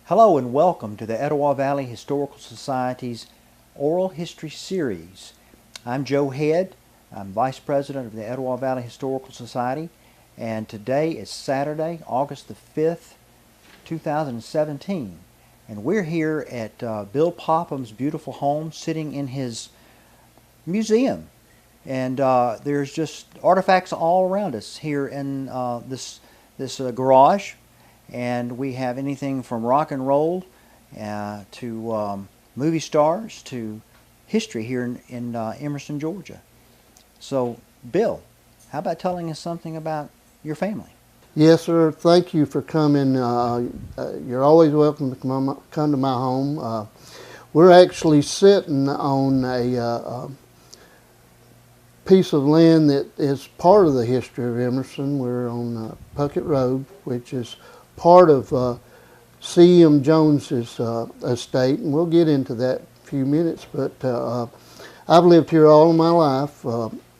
Hello and welcome to the Etowah Valley Historical Society's Oral History Series. I'm Joe Head. I'm Vice President of the Etowah Valley Historical Society, and today is Saturday, August the 5th, 2017. And we're here at Bill Popham's beautiful home, sitting in his museum. And there's just artifacts all around us here in this garage. And we have anything from rock and roll to movie stars to history here in Emerson, Georgia. So, Bill, how about telling us something about your family? Yes, sir. Thank you for coming. You're always welcome to come to my home. We're actually sitting on a piece of land that is part of the history of Emerson. We're on Puckett Road, which is part of C.M. Jones's estate, and we'll get into that in a few minutes. But I've lived here all of my life.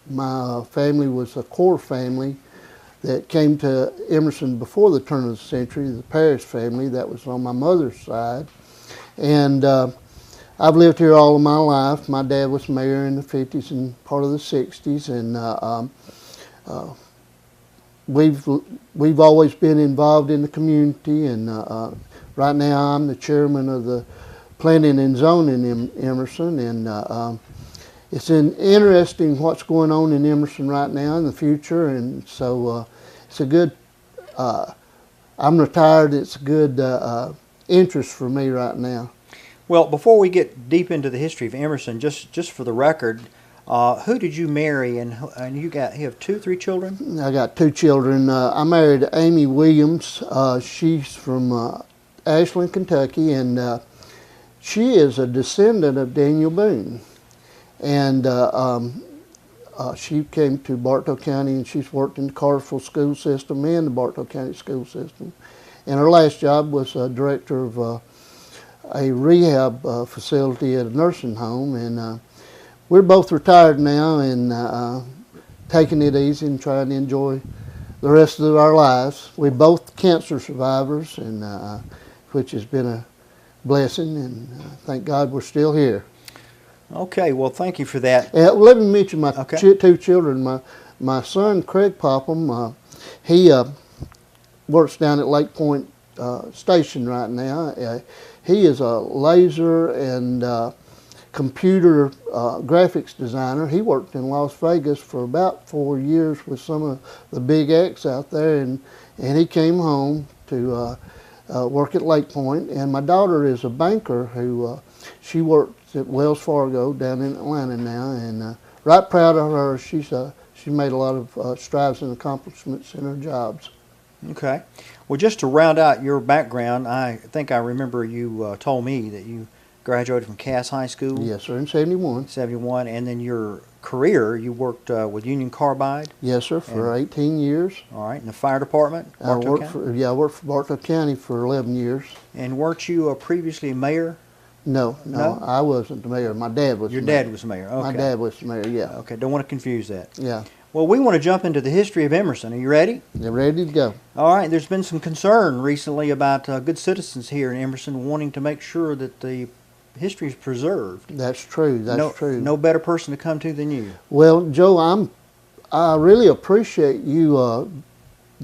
My family was a core family that came to Emerson before the turn of the century, the Parrish family. That was on my mother's side. And I've lived here all of my life. My dad was mayor in the 50s and part of the 60s, and we've always been involved in the community, and right now I'm the chairman of the Planning and Zoning in Emerson, and it's interesting what's going on in Emerson right now in the future, and so it's a good, I'm retired, it's a good interest for me right now. Well, before we get deep into the history of Emerson, just for the record, who did you marry, and you have three children? I got two children. I married Amy Williams. She's from Ashland, Kentucky, and she is a descendant of Daniel Boone. And she came to Bartow County, and she's worked in the Cartersville school system and the Bartow County school system. And her last job was director of a rehab facility at a nursing home, and we're both retired now and taking it easy and trying to enjoy the rest of our lives. We're both cancer survivors, and which has been a blessing, and thank God we're still here. Okay, well, thank you for that. Let me mention my two children. My son, Craig Popham, he works down at Lake Point Station right now. He is a laser and computer graphics designer. He worked in Las Vegas for about 4 years with some of the big acts out there, and he came home to work at Lake Point. And my daughter is a banker who she works at Wells Fargo down in Atlanta now, and right proud of her. She's made a lot of strides and accomplishments in her jobs. Okay. Well, just to round out your background, I think I remember you told me that you graduated from Cass High School. Yes, sir, in 71. 71, and then your career, you worked with Union Carbide. Yes, sir, for 18 years. All right, in the fire department, Bartow County? I worked for Bartow County for 11 years. And weren't you previously mayor? No, I wasn't the mayor. My dad was Your the mayor. dad was the mayor, okay. My dad was the mayor, yeah. Okay, don't want to confuse that. Yeah. Well, we want to jump into the history of Emerson. Are you ready? They're ready to go. All right, there's been some concern recently about good citizens here in Emerson wanting to make sure that the history is preserved. That's true. That's true. No better person to come to than you. Well, Joe, I really appreciate you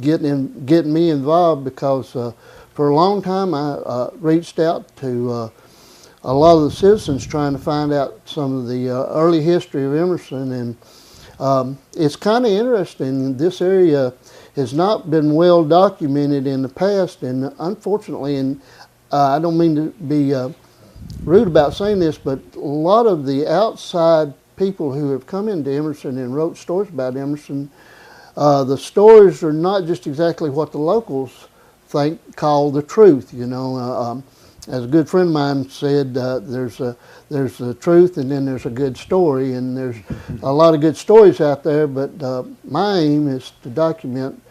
getting me involved, because for a long time I reached out to a lot of the citizens trying to find out some of the early history of Emerson, and it's kind of interesting. This area has not been well documented in the past, and unfortunately, and I don't mean to be rude about saying this, but a lot of the outside people who have come into Emerson and wrote stories about Emerson, the stories are not just exactly what the locals call the truth. You know, as a good friend of mine said, there's the truth, and then there's a good story, and there's a lot of good stories out there. But my aim is to document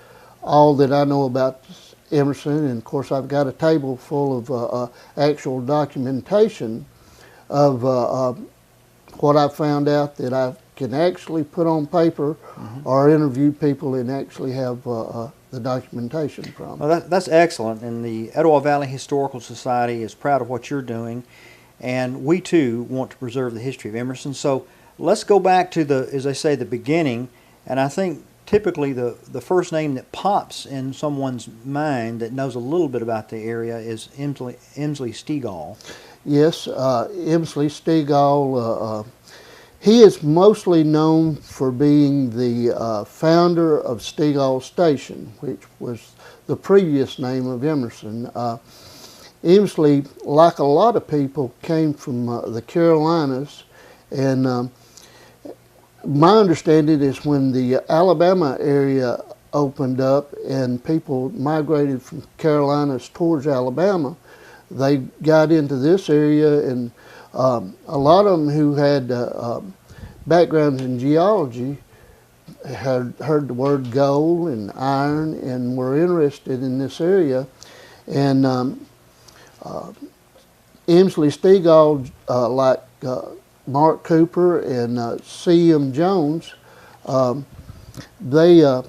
all that I know about Emerson, and of course I've got a table full of actual documentation of what I found out that I've can actually put on paper or interview people and actually have the documentation from. Well, that's excellent, and the Etowah Valley Historical Society is proud of what you're doing, and we too want to preserve the history of Emerson. So let's go back to the, as they say, the beginning, and I think typically the first name that pops in someone's mind that knows a little bit about the area is Emsley Stegall. Yes, Emsley Stegall. He is mostly known for being the founder of Stegall Station, which was the previous name of Emerson. Emsley, like a lot of people, came from the Carolinas, and my understanding is when the Alabama area opened up and people migrated from Carolinas towards Alabama, they got into this area, and a lot of them who had backgrounds in geology had heard the word gold and iron and were interested in this area. And Emsley Stegall, like Mark Cooper and C.M. Jones, they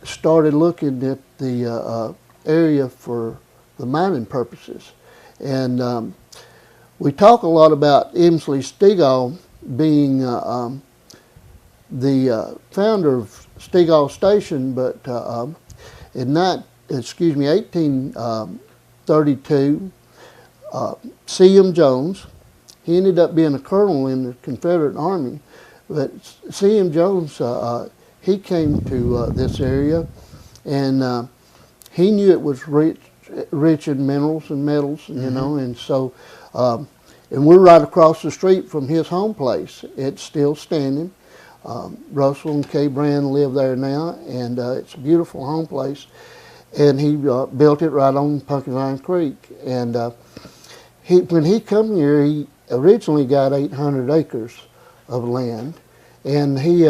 started looking at the area for the mining purposes. And we talk a lot about Emsley Stegall being the founder of Stegall Station, but in 1832, C.M. Jones, he ended up being a colonel in the Confederate Army, but C.M. Jones, he came to this area, and he knew it was rich in minerals and metals, you know, and so, and we're right across the street from his home place. It's still standing. Russell and Kay Brand live there now, and it's a beautiful home place. And he built it right on Pumpkin Creek. And when he come here, he originally got 800 acres of land, and he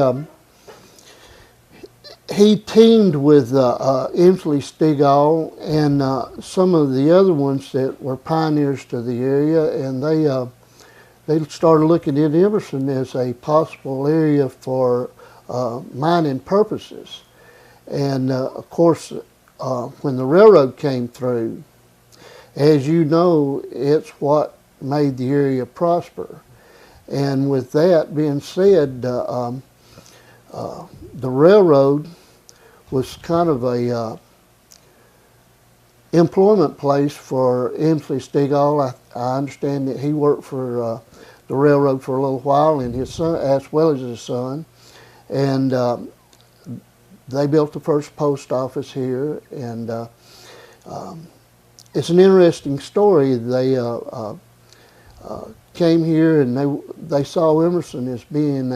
teamed with Emsley Stegall and some of the other ones that were pioneers to the area, and they started looking at Emerson as a possible area for mining purposes. And of course, when the railroad came through, as you know, it's what made the area prosper. And with that being said, the railroad was kind of a employment place for Emsley Stegall. I understand that he worked for the railroad for a little while, and his son, as well as his son, and they built the first post office here. And it's an interesting story. They came here and they saw Emerson as being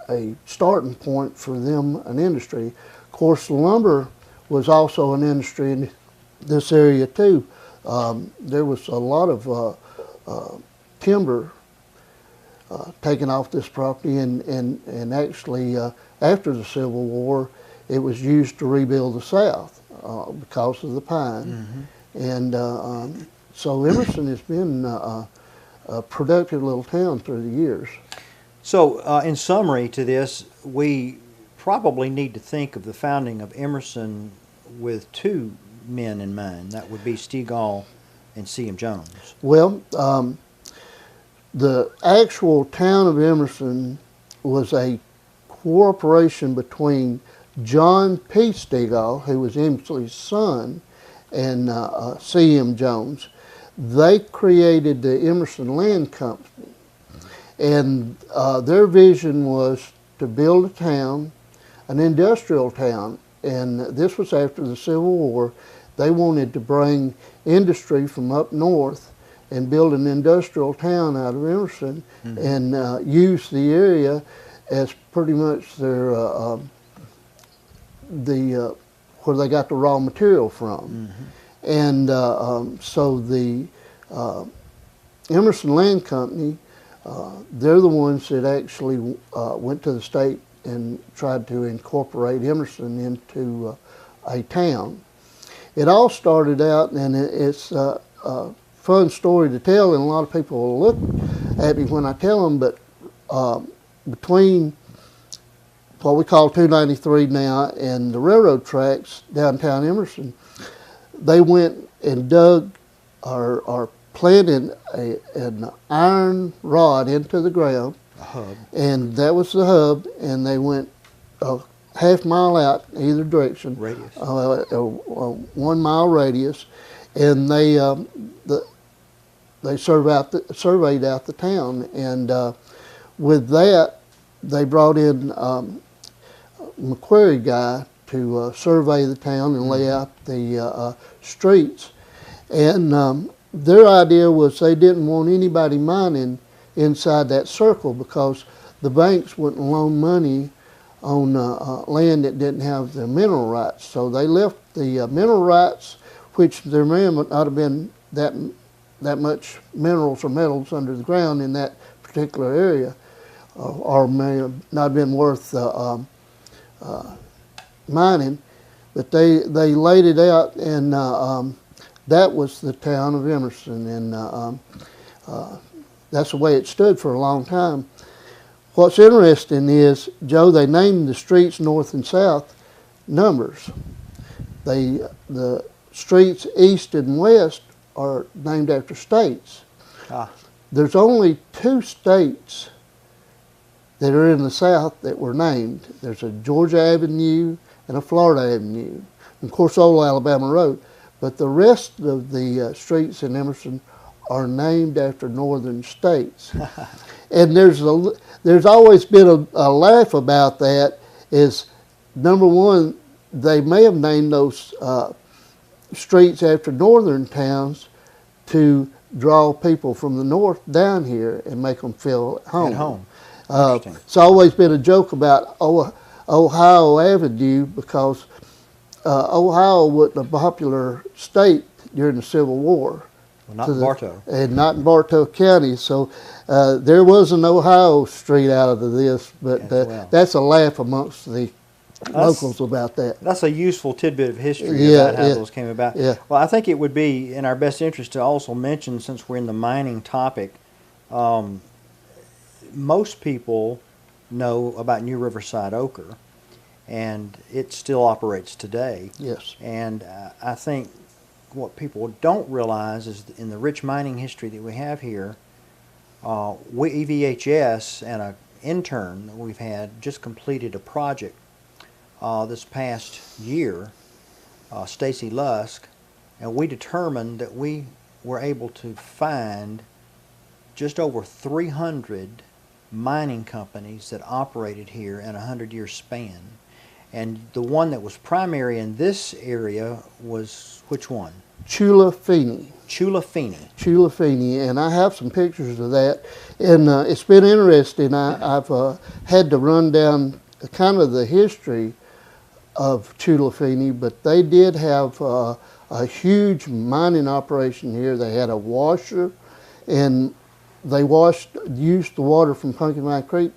a starting point for them, an industry. Of course, lumber was also an industry in this area too. There was a lot of timber taken off this property, and actually after the Civil War, it was used to rebuild the South because of the pine. And so Emerson has been a productive little town through the years. So, in summary to this, we probably need to think of the founding of Emerson with two men in mind. That would be Stegall and C.M. Jones. Well, the actual town of Emerson was a cooperation between John P. Stegall, who was Emsley's son, and C.M. Jones. They created the Emerson Land Company. And their vision was to build a town, an industrial town, and this was after the Civil War. They wanted to bring industry from up north and build an industrial town out of Emerson, and use the area as pretty much their where they got the raw material from. And so the Emerson Land Company, they're the ones that actually went to the state and tried to incorporate Emerson into a town. It all started out, and it's a fun story to tell, and a lot of people will look at me when I tell them, but between what we call 293 now and the railroad tracks downtown Emerson, they went and dug or planted an iron rod into the ground, a hub, and that was the hub, and they went a half mile out either direction, radius, a 1 mile radius, and they surveyed out the town, and with that they brought in Macquarie guy to survey the town and lay out the streets, and their idea was they didn't want anybody mining inside that circle because the banks wouldn't loan money on land that didn't have the mineral rights. So they left the mineral rights, which there may not have been that much minerals or metals under the ground in that particular area, or may have not been worth mining, but they laid it out, and that was the town of Emerson, and that's the way it stood for a long time. What's interesting is, Joe, they named the streets north and south numbers. The streets east and west are named after states. There's only 2 states that are in the south that were named. There's a Georgia Avenue and a Florida Avenue, and of course Old Alabama Road. But the rest of the streets in Emerson are named after northern states. And there's always been a laugh about that. Is number one, they may have named those streets after northern towns to draw people from the north down here and make them feel at home. It's always been a joke about Ohio Avenue because Ohio wasn't a popular state during the Civil War. Well, not in Bartow. And not in Bartow County. So there was an Ohio street out of this, but that's a laugh amongst the locals about that. That's a useful tidbit of history about how those came about. Yeah. Well, I think it would be in our best interest to also mention, since we're in the mining topic, most people know about New Riverside Ochre, and it still operates today. Yes. And I think what people don't realize is in the rich mining history that we have here, EVHS and an intern that we've had just completed a project this past year, Stacy Lusk, and we determined that we were able to find just over 300 mining companies that operated here in a 100-year span. And the one that was primary in this area was which one? Chula Feeney. Chula Feeney. Chula Feeney, and I have some pictures of that. And it's been interesting. I've had to run down kind of the history of Chula Feeney, but they did have a huge mining operation here. They had a washer, and they used the water from Pumpkin Vine Creek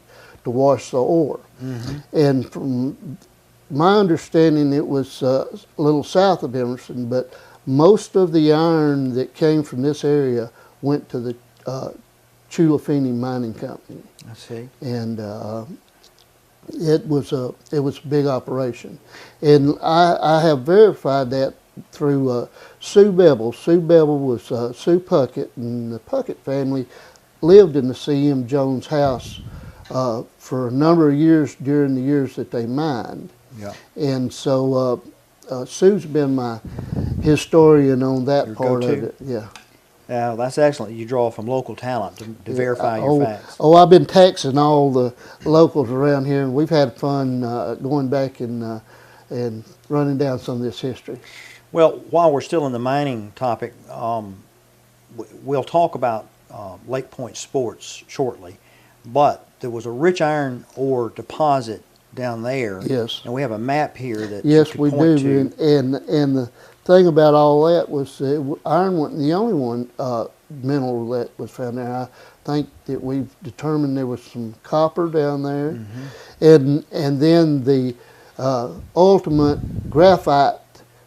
to wash the ore. Mm-hmm. And from my understanding, it was a little south of Emerson, but most of the iron that came from this area went to the Chula Feeney Mining Company. I see. And it was a big operation, and I have verified that through Sue Bevel. Sue Bevel was Sue Puckett, and the Puckett family lived in the C.M. Jones house for a number of years during the years that they mined. Yeah. And so Sue's been my historian on that Your part go-to? of it. Yeah. Yeah, that's excellent. You draw from local talent to verify your facts. Oh, I've been taxing all the locals around here, and we've had fun going back and running down some of this history. Well, while we're still in the mining topic, we'll talk about Lake Point Sports shortly, but there was a rich iron ore deposit down there. Yes. And we have a map here that yes, you we could point do. to. And the thing about all that was iron wasn't the only one mineral that was found there. I think that we've determined there was some copper down there, mm-hmm. and then the ultimate graphite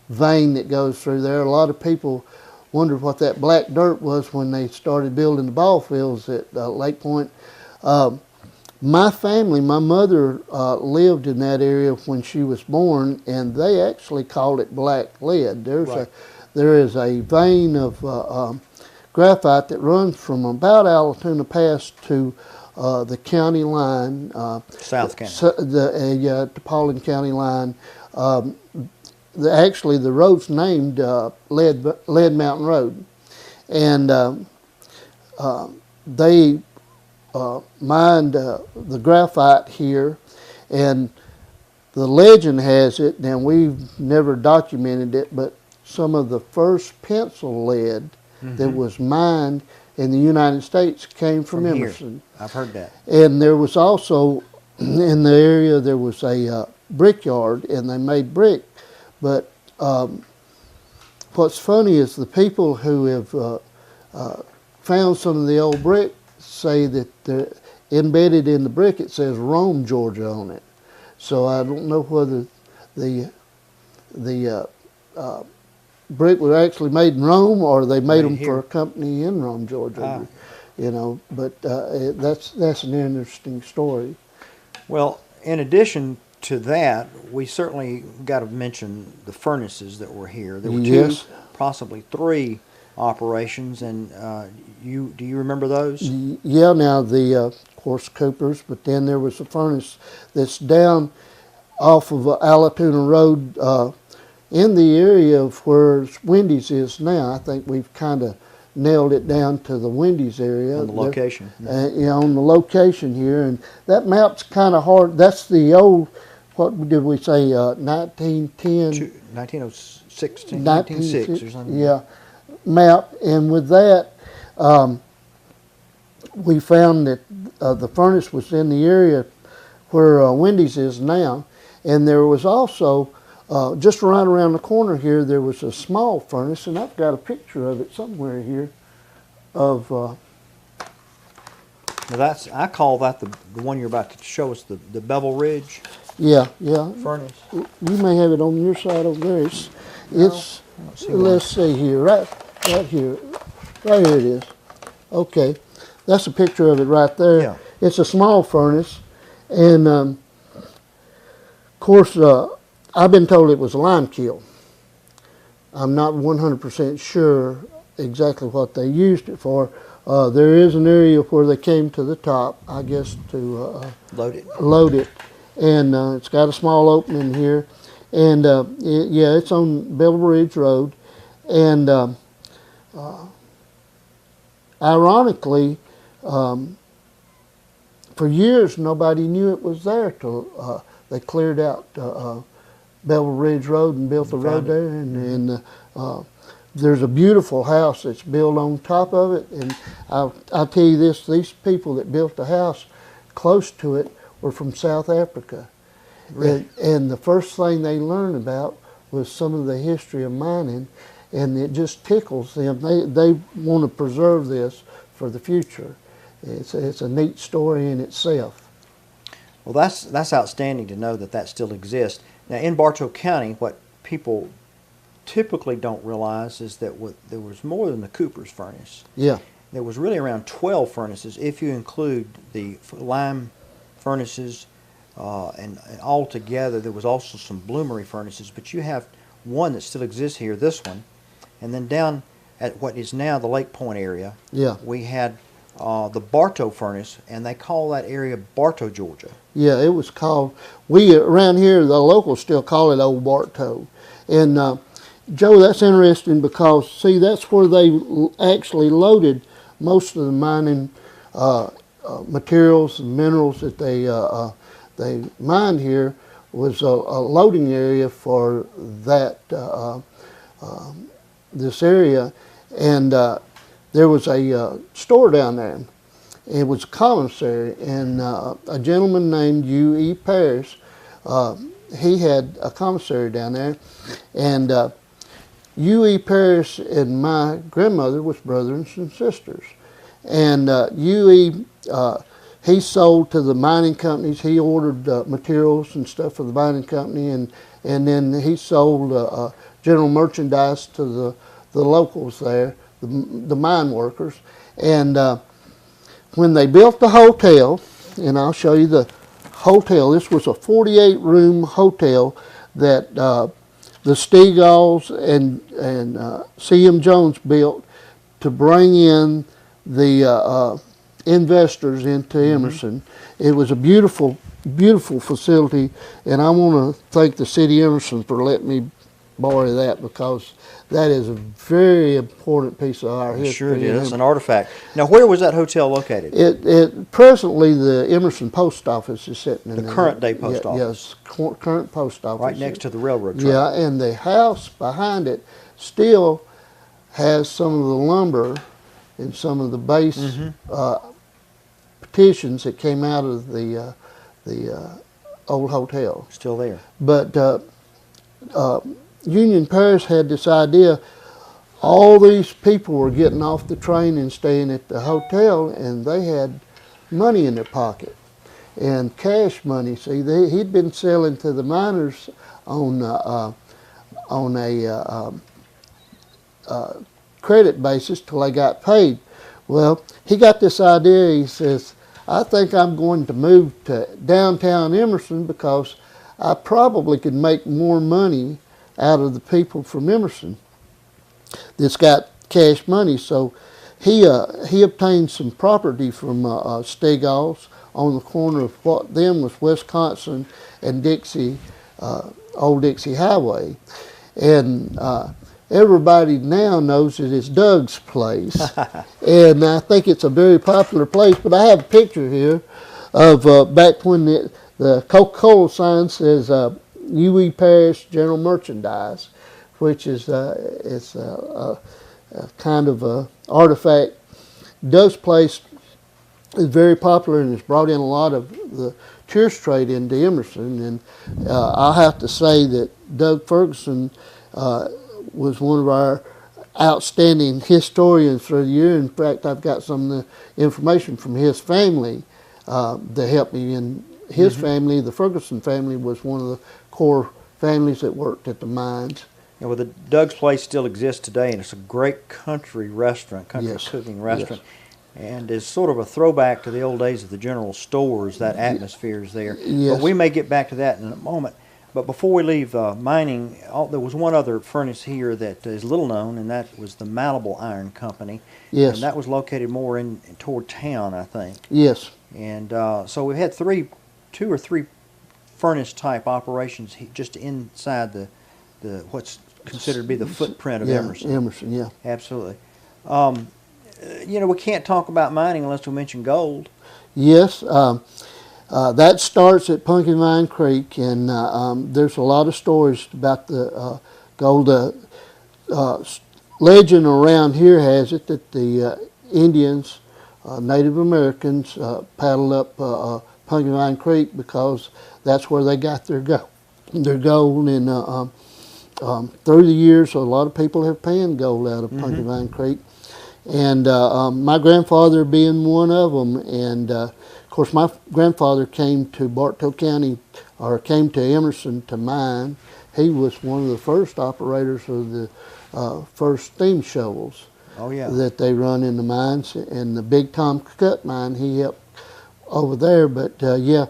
vein that goes through there. A lot of people wondered what that black dirt was when they started building the ball fields at Lake Point. My family, my mother lived in that area when she was born, and they actually called it black lead. There is a vein of graphite that runs from about Allatoona Pass to the county line, South County, the Popham County line. Actually, the road's named Lead Mountain Road, and they mined the graphite here, and the legend has it, and we've never documented it, but some of the first pencil lead that was mined in the United States came from Emerson. Here. I've heard that. And there was also, in the area, there was a brickyard, and they made brick. But what's funny is the people who have found some of the old brick say that embedded in the brick it says Rome, Georgia on it. So I don't know whether the brick was actually made in Rome or they made them for a company in Rome, Georgia. You know, but that's an interesting story. Well, in addition to that, we certainly got to mention the furnaces that were here. There were two, possibly three operations, and do you remember those? Yeah, now of course Cooper's, but then there was a furnace that's down off of Allatoona Road in the area of where Wendy's is now. I think we've kind of nailed it down to the Wendy's area. On the location. On the location here, and that map's kind of hard. That's the old, what did we say, 1910? 1906 or something. Yeah, map. And with that, we found that the furnace was in the area where Wendy's is now, and there was also, just right around the corner here, there was a small furnace, and I've got a picture of it somewhere here. Now I call that the one you're about to show us, the Bevel Ridge. Yeah. Furnace. You may have it on your side over there. Let's see here, right here it is. Okay, that's a picture of it right there. Yeah. It's a small furnace, and of course, I've been told it was a lime kiln. I'm not 100% sure exactly what they used it for. There is an area where they came to the top, I guess, to load it. And it's got a small opening here. And it's on Bevel Ridge Road. And ironically, for years nobody knew it was there till they cleared out Bevel Ridge Road and built the road there. And there's a beautiful house that's built on top of it. And I'll tell you this, these people that built the house close to it were from South Africa. Really? And the first thing they learned about was some of the history of mining, and it just tickles them. They want to preserve this for the future. It's a neat story in itself. Well, that's outstanding to know that still exists. Now, in Bartow County, what people typically don't realize is that there was more than the Cooper's furnace. Yeah. There was really around 12 furnaces, if you include the lime furnaces, and altogether there was also some bloomery furnaces, but you have one that still exists here, this one, and then down at what is now the Lake Point area, we had the Bartow furnace, and they call that area Bartow, Georgia. Yeah, it was called, around here, the locals still call it Old Bartow. And Joe, that's interesting because, see, that's where they actually loaded most of the mining materials and minerals that they mined here. Was a loading area for that this area, and there was a store down there. It was a commissary, and a gentleman named U.E. Parrish, he had a commissary down there, and U.E. Parrish and my grandmother was brothers and sisters. And U.E., he sold to the mining companies. He ordered materials and stuff for the mining company, and then he sold general merchandise to locals there, the mine workers. And when they built the hotel, and I'll show you the hotel. This was a 48-room hotel that the Steagall and C.M. Jones built to bring in the investors into Emerson. It was a beautiful, beautiful facility, and I want to thank the city of Emerson for letting me borrow that, because that is a very important piece of our history. Sure it is, an artifact. Now, where was that hotel located? It presently, the Emerson post office is sitting in the there. Current day post office. Yes, current post office. Right next to the railroad track. Yeah, and the house behind it still has some of the lumber and some of the base petitions that came out of the old hotel. Still there. But Union Parish had this idea. All these people were getting off the train and staying at the hotel, and they had money in their pocket, and cash money. See, he'd been selling to the miners on a credit basis till they got paid. Well, he got this idea. He says, I think I'm going to move to downtown Emerson because I probably could make more money out of the people from Emerson that's got cash money. So he obtained some property from Steagall's on the corner of what then was Wisconsin and Dixie, Old Dixie Highway. And everybody now knows that it's Doug's place. And I think it's a very popular place. But I have a picture here of back when the Coca-Cola sign says U.E. Parish General Merchandise, which is it's a kind of a artifact. Doug's place is very popular and it's brought in a lot of the tourist trade into Emerson. And I'll have to say that Doug Ferguson was one of our outstanding historians for the year. In fact, I've got some of the information from his family that helped me. And his family, the Ferguson family, was one of the core families that worked at the mines. Yeah, well, the Doug's Place still exists today, and it's a great country restaurant, country cooking restaurant. Yes. And it's sort of a throwback to the old days of the general stores. That atmosphere is there. Yes. But we may get back to that in a moment. But before we leave mining, there was one other furnace here that is little known, and that was the Malibu Iron Company. Yes. And that was located more toward town, I think. Yes. And so we've had two or three furnace type operations just inside the what's considered to be the footprint of Emerson. Emerson, yeah. Absolutely. We can't talk about mining unless we mention gold. Yes. That starts at Pumpkin Vine Creek, and there's a lot of stories about the gold. Legend around here has it that the Indians, Native Americans, paddled up Pumpkin Vine Creek because that's where they got their gold. And through the years, a lot of people have panned gold out of Pumpkin Vine Creek, and my grandfather being one of them. And of course, my grandfather came to Bartow County, or came to Emerson to mine. He was one of the first operators of the first steam shovels. Oh, yeah. That they run in the mines, and the Big Tom Cut mine he helped over there. But yeah,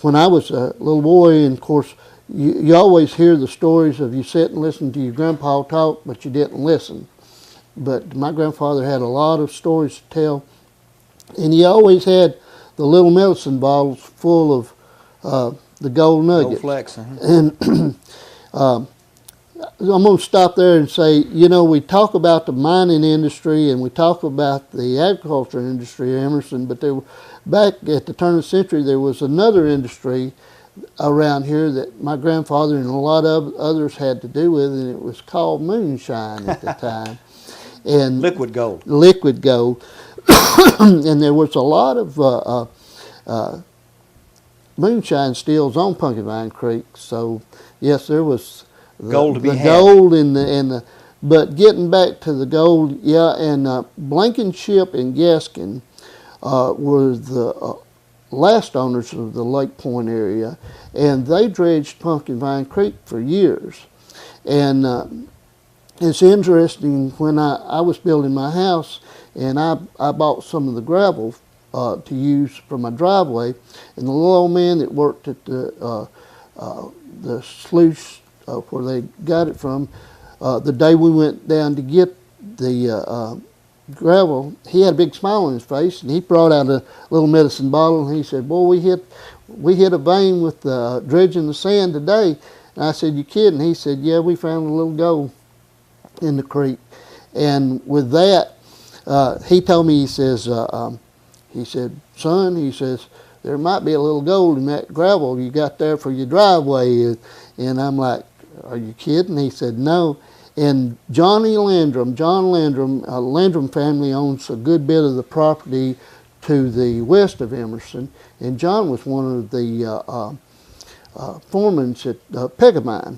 when I was a little boy, and of course you always hear the stories of you sit and listen to your grandpa talk, but you didn't listen. But my grandfather had a lot of stories to tell, and he always had the little medicine bottles full of the gold nuggets. Gold flecks. And I'm going to stop there and say, we talk about the mining industry and we talk about the agriculture industry in Emerson, but back at the turn of the century, there was another industry around here that my grandfather and a lot of others had to do with, and it was called moonshine at the time. And liquid gold. Liquid gold. And there was a lot of moonshine stills on Pumpkin Vine Creek. So, yes, there was gold to be had. Gold in the but getting back to the gold, yeah, and Blankenship and Gaskin were the last owners of the Lake Point area, and they dredged Pumpkin Vine Creek for years. And it's interesting, when I was building my house, and I bought some of the gravel to use for my driveway, and the little old man that worked at the sluice where they got it from, the day we went down to get the gravel, he had a big smile on his face, and he brought out a little medicine bottle, and he said, "Boy, we hit a vein with dredging the sand today." And I said, "You kidding?" He said, "Yeah, we found a little gold in the creek." And with that, he told me, he says, "Son," he says, "there might be a little gold in that gravel you got there for your driveway." And I'm like, "Are you kidding?" He said, "No." And John Landrum, Landrum family owns a good bit of the property to the west of Emerson, and John was one of the foremen at Pega Mine.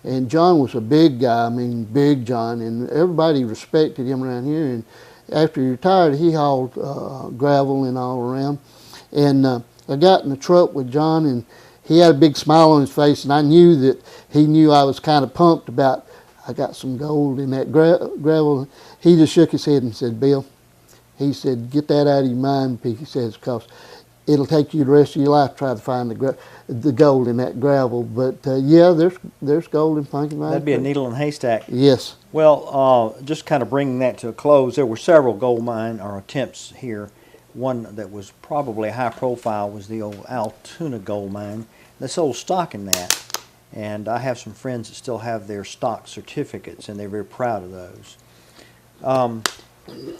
And John was a big guy, I mean big John, and everybody respected him around here. And after he retired, he hauled gravel and all around. And I got in the truck with John, and he had a big smile on his face, and I knew that he knew I was kind of pumped about, I got some gold in that gravel. He just shook his head and said, "Bill," he said, "get that out of your mind," he says, "because it'll take you the rest of your life to try to find the gold in that gravel." But yeah, there's gold in Pumpkin Vine. That'd be a needle in a haystack. Yes. Well, just kind of bringing that to a close, there were several gold mine or attempts here. One that was probably high profile was the old Altoona gold mine. They sold stock in that, and I have some friends that still have their stock certificates, and they're very proud of those.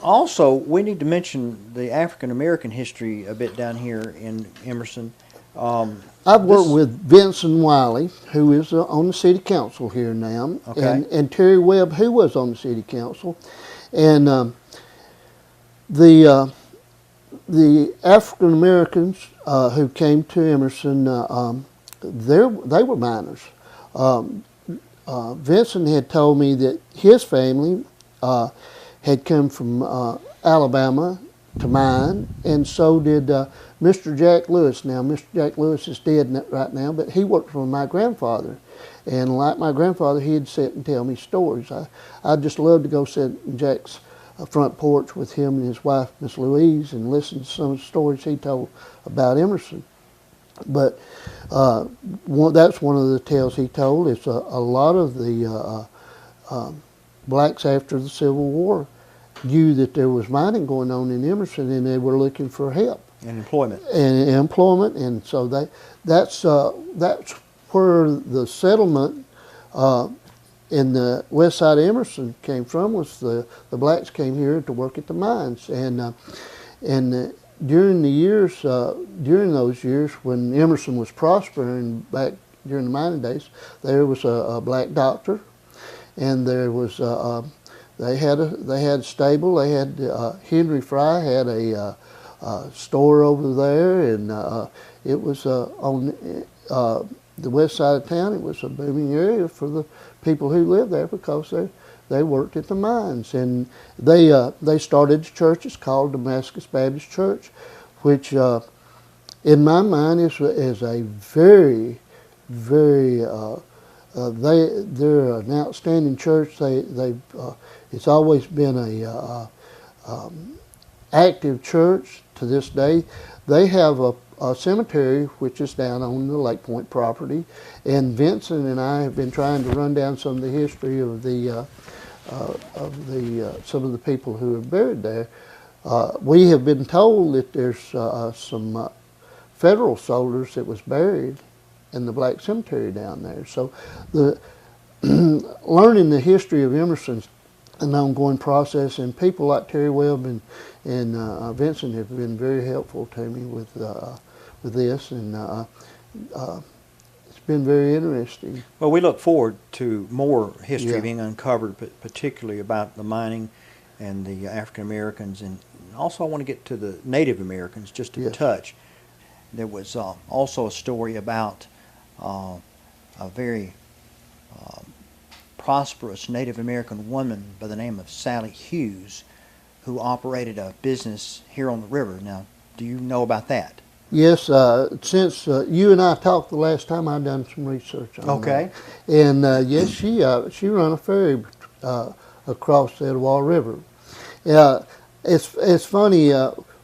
Also, we need to mention the African American history a bit down here in Emerson. I've worked with Vincent Wiley, who is on the city council here now, okay, and Terry Webb, who was on the city council, and the African Americans who came to Emerson, they were miners. Vincent had told me that his family had come from Alabama to mine, and so did Mr. Jack Lewis. Now, Mr. Jack Lewis is dead right now, but he worked for my grandfather. And like my grandfather, he'd sit and tell me stories. I'd just love to go sit in Jack's front porch with him and his wife, Miss Louise, and listen to some of the stories he told about Emerson. But that's one of the tales he told. It's a lot of the blacks after the Civil War knew that there was mining going on in Emerson, and they were looking for help and employment. And so that's where the settlement in the west side of Emerson came from. Was the blacks came here to work at the mines, and during those years when Emerson was prospering back during the mining days, there was a black doctor, and there was they had a stable. They had Henry Fry had a store over there, and it was on the west side of town. It was a booming area for the people who lived there because they worked at the mines, and they started a church. It's called Damascus Baptist Church, which in my mind is a very, very they're an outstanding church. It's always been a active church to this day. They have a cemetery which is down on the Lake Point property, and Vincent and I have been trying to run down some of the history of some of the people who are buried there. We have been told that there's some federal soldiers that was buried in the black cemetery down there. So learning the history of Emerson's an ongoing process, and people like Terry Webb and Vincent have been very helpful to me with this, and it's been very interesting. Well, we look forward to more history Yeah. being uncovered, but particularly about the mining and the African Americans, and also I want to get to the Native Americans just a Yes. touch. There was also a story about a very prosperous Native American woman by the name of Sally Hughes, who operated a business here on the river. Now, do you know about that? Yes, since you and I talked the last time, I've done some research on Okay. that. And yes, she ran a ferry across the Etowah River. It's funny.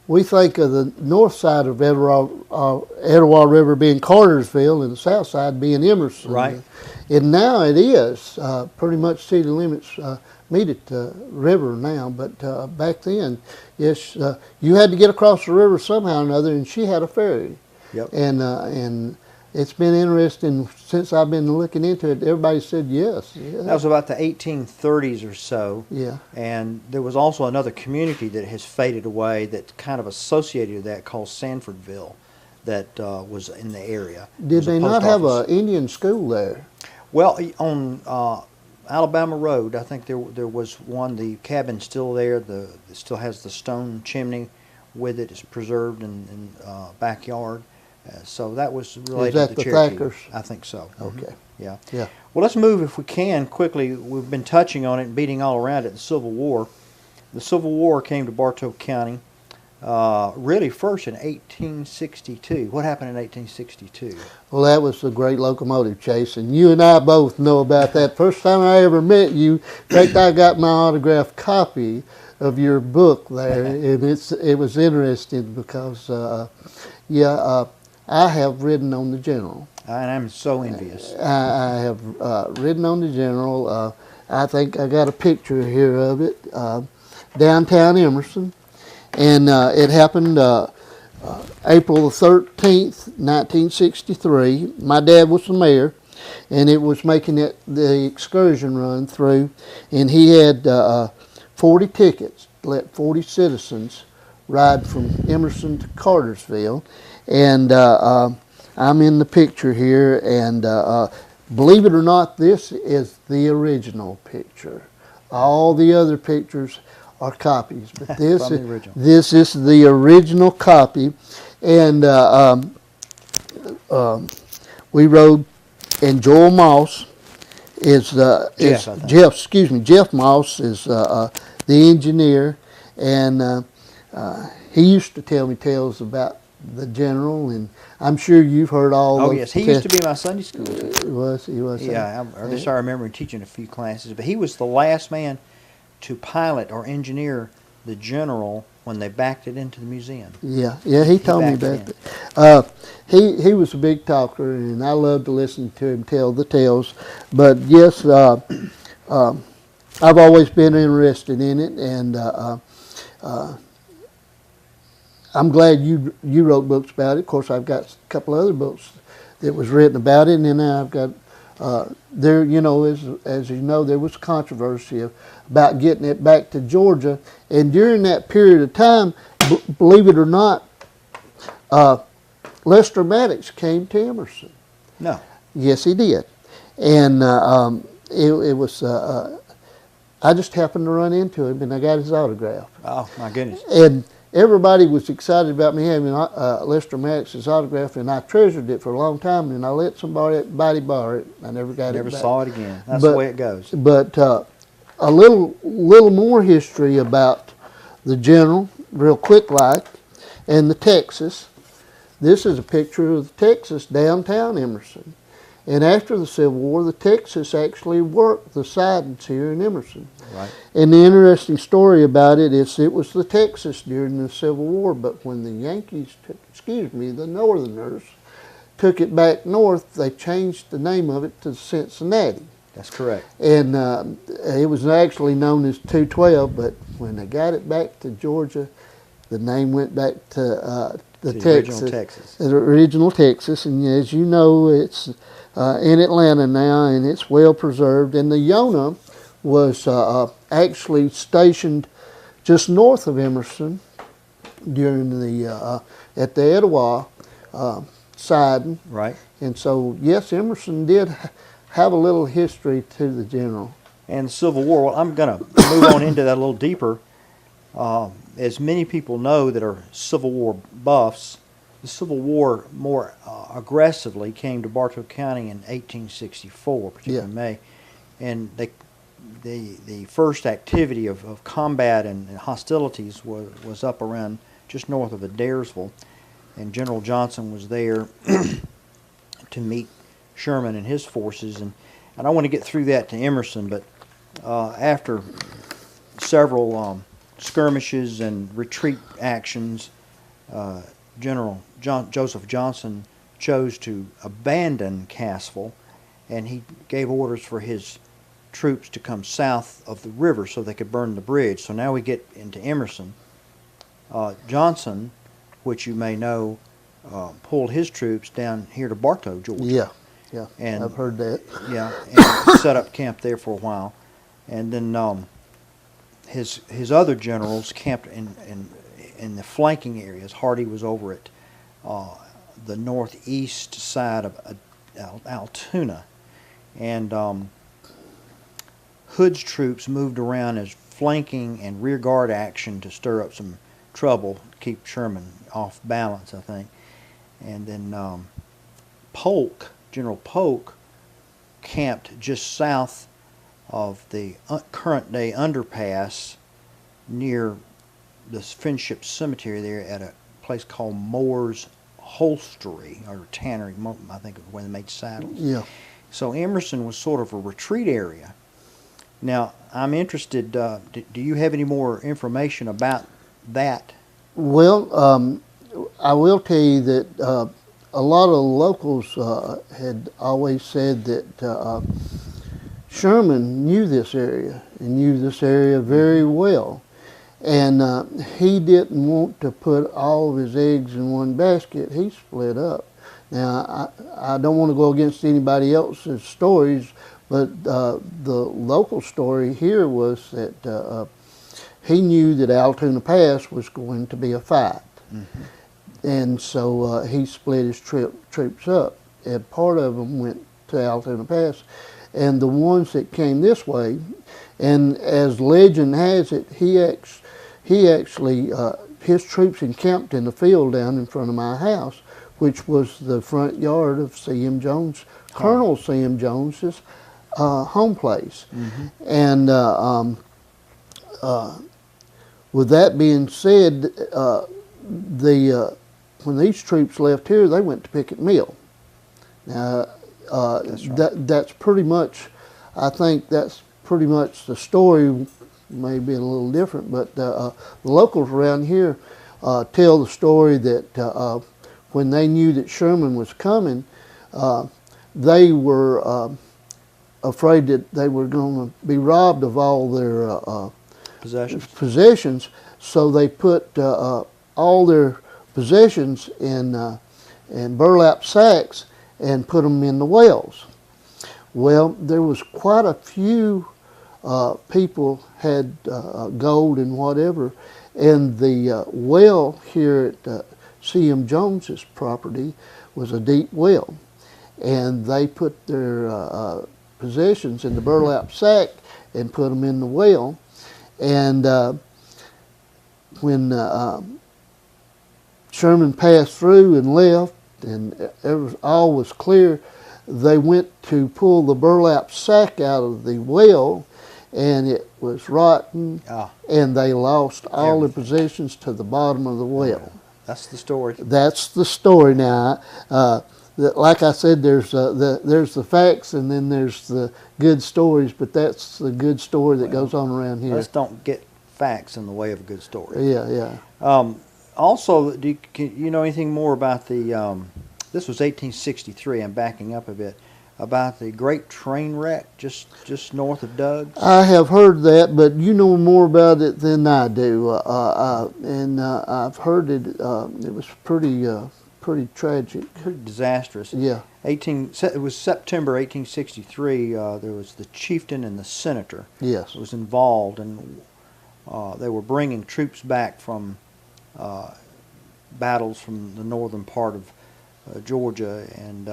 We think of the north side of Etowah River being Cartersville and the south side being Emerson. Right. And now it is pretty much city limits meet at the river now. But back then, yes, you had to get across the river somehow or another, and she had a ferry. Yep. And it's been interesting since I've been looking into it. Everybody said yes. Yeah. That was about the 1830s or so. Yeah. And there was also another community that has faded away that kind of associated with that called Sanfordville that was in the area. Did they not have an Indian school there? Well, on Alabama Road, I think there was one. The cabin's still there. It still has the stone chimney with it. It's preserved in backyard. So that was related Is that to the Cherokee. Thackers? I think so. Okay. Yeah. Yeah. Well, let's move, if we can, quickly. We've been touching on it and beating all around it, the Civil War. The Civil War came to Bartow County really first in 1862. What happened in 1862? Well, that was the great locomotive chase, and you and I both know about that. First time I ever met you, in fact, I got my autographed copy of your book there, and it was interesting because, I have ridden on the General. And I'm so envious. I have ridden on the General. I think I got a picture here of it, downtown Emerson. And it happened April the 13th, 1963. My dad was the mayor, and it was making the excursion run through. And he had 40 tickets, let 40 citizens ride from Emerson to Cartersville. And I'm in the picture here, and believe it or not, this is the original picture. All the other pictures are copies, but this is the original copy. And we rode, and Joel Moss is Jeff Moss is the engineer, and he used to tell me tales about the General, and I'm sure you've heard all. Oh yes, he used to be my Sunday school teacher. He was. Yeah, at least I remember him teaching a few classes. But he was the last man to pilot or engineer the General when they backed it into the museum. Yeah, he told me about that. He was a big talker, and I loved to listen to him tell the tales. But yes, I've always been interested in it, and I'm glad you wrote books about it. Of course, I've got a couple other books that was written about it, and then I've got there. You know, as you know, there was controversy about getting it back to Georgia, and during that period of time, believe it or not, Lester Maddox came to Emerson. No. Yes, he did, and it was. I just happened to run into him, and I got his autograph. Oh my goodness! And everybody was excited about me having Lester Maddox's autograph, and I treasured it for a long time, and I let somebody borrow it. I never got it back. Never saw it again. That's the way it goes. But a little more history about the General, real quick like, and the Texas. This is a picture of the Texas downtown Emerson. And after the Civil War, the Texas actually worked the sidings here in Emerson. Right. And the interesting story about it is it was the Texas during the Civil War, but when the Yankees the Northerners, took it back north, they changed the name of it to Cincinnati. That's correct. And it was actually known as 212, but when they got it back to Georgia, the name went back to the original Texas. The original Texas, and as you know, it's in Atlanta now, and it's well preserved. And the Yonah was actually stationed just north of Emerson during the at the Etowah siding. Right. And so, yes, Emerson did have a little history to the General. And the Civil War. Well, I'm going to move on into that a little deeper. As many people know that are Civil War buffs, the Civil War more aggressively came to Bartow County in 1864, particularly May, and the first activity of combat and hostilities was up around just north of Adairsville, and General Johnson was there to meet Sherman and his forces, and I don't want to get through that to Emerson, but after several skirmishes and retreat actions, General Joseph Johnson chose to abandon Cassville, and he gave orders for his troops to come south of the river so they could burn the bridge. So now we get into Emerson. Johnson, which you may know, pulled his troops down here to Bartow, Georgia. Yeah, yeah, and I've heard that. Yeah, and set up camp there for a while, and then his other generals camped in the flanking areas. Hardee was over at the northeast side of Altoona, and Hood's troops moved around as flanking and rear guard action to stir up some trouble, keep Sherman off balance, I think. And then General Polk, camped just south of the current day underpass near the Friendship Cemetery there at a place called Moore's Holstery, or Tannery, I think, where they made saddles. Yeah. So Emerson was sort of a retreat area. Now, I'm interested, do you have any more information about that? Well, I will tell you that a lot of locals had always said that Sherman knew this area and knew this area very well. And he didn't want to put all of his eggs in one basket. He split up. Now, I don't want to go against anybody else's stories, but the local story here was that he knew that Altoona Pass was going to be a fight. Mm-hmm. And so he split his troops up, and part of them went to Altoona Pass. And the ones that came this way, and as legend has it, he actually, his troops encamped in the field down in front of my house, which was the front yard of C.M. Jones, Colonel C.M. Jones's home place. Mm-hmm. And with that being said, when these troops left here, they went to Pickett Mill. Now, that's right. That's pretty much, I think that's pretty much the story. Maybe a little different, but the locals around here tell the story that when they knew that Sherman was coming, they were afraid that they were going to be robbed of all their possessions. So they put all their possessions in burlap sacks and put them in the wells. Well, there was quite a few people had gold and whatever, and the well here at C.M. Jones's property was a deep well, and they put their possessions in the burlap sack and put them in the well, and when Sherman passed through and left, and all was clear, they went to pull the burlap sack out of the well, and it was rotten, and they lost all their possessions to the bottom of the well. That's the story. That's the story. Now, like I said, there's the facts, and then there's the good stories, but that's the good story that goes on around here. Let's don't get facts in the way of a good story. Yeah, yeah. Also, can you know anything more about the, this was 1863, I'm backing up a bit, about the great train wreck just north of Doug's? I have heard that, but you know more about it than I do. And I've heard it, it was pretty tragic. Pretty disastrous. Yeah. It was September 1863, there was the chieftain and the senator. Yes. Was involved, and they were bringing troops back from battles from the northern part of Georgia, and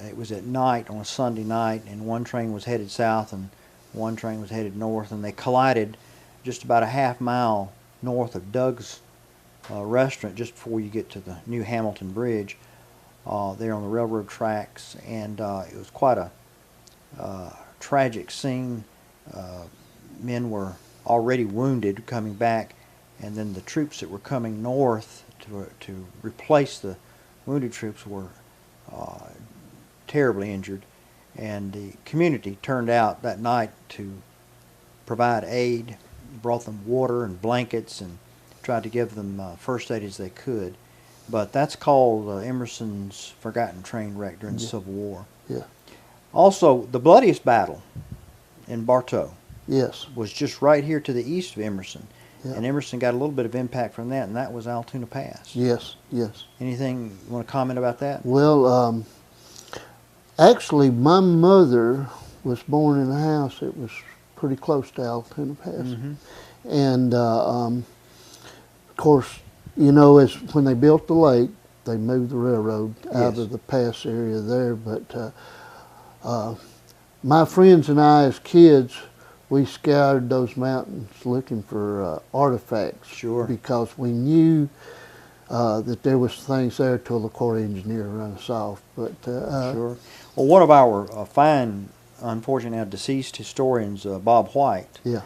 it was at night on a Sunday night, and one train was headed south and one train was headed north, and they collided just about a half-mile north of Doug's restaurant, just before you get to the New Hamilton Bridge, there on the railroad tracks, and it was quite a tragic scene. Men were already wounded coming back, and then the troops that were coming north to replace the wounded troops were terribly injured, And the community turned out that night to provide aid, brought them water and blankets, and tried to give them first aid as they could. But that's called Emerson's Forgotten Train Wreck during the Civil War. Yeah. Also, the bloodiest battle in Bartow Yes. was just right here to the east of Emerson. Yeah. And Emerson got a little bit of impact from that, and that was Altoona Pass. Yes. Yes. Anything you want to comment about that? Well, actually, my mother was born in a house that was pretty close to Altoona Pass. Mm-hmm. And, of course, you know, as when they built the lake, they moved the railroad out of the pass area there. But my friends and I, as kids, we scoured those mountains looking for artifacts. Sure. Because we knew that there was things there till the Corps engineer run us off. But sure. Well, one of our fine, unfortunately now deceased historians, Bob White, yeah,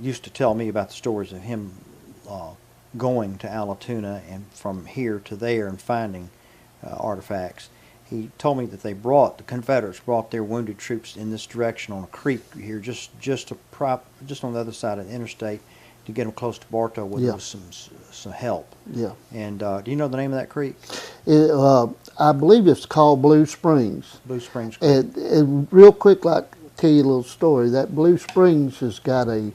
used to tell me about the stories of him going to Altoona and from here to there and finding artifacts. He told me that the Confederates brought their wounded troops in this direction on a creek here, just on the other side of the interstate, to get them close to Bartow where there was some help. Yeah. And do you know the name of that creek? I believe it's called Blue Springs. Blue Springs Creek. And real quick, like tell you a little story. That Blue Springs has got a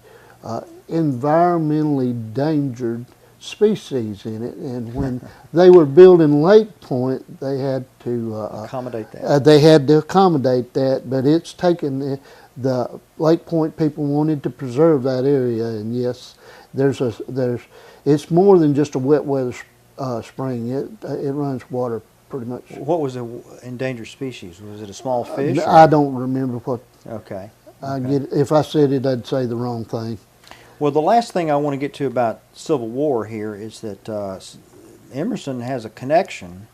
environmentally endangered species in it, and when they were building Lake Point, they had to accommodate that. They had to accommodate that, but it's taken the Lake Point people wanted to preserve that area, and yes, it's more than just a wet weather spring. It runs water pretty much. What was the endangered species? Was it a small fish? I don't remember what. Okay. If I said it, I'd say the wrong thing. Well, the last thing I want to get to about Civil War here is that Emerson has a connection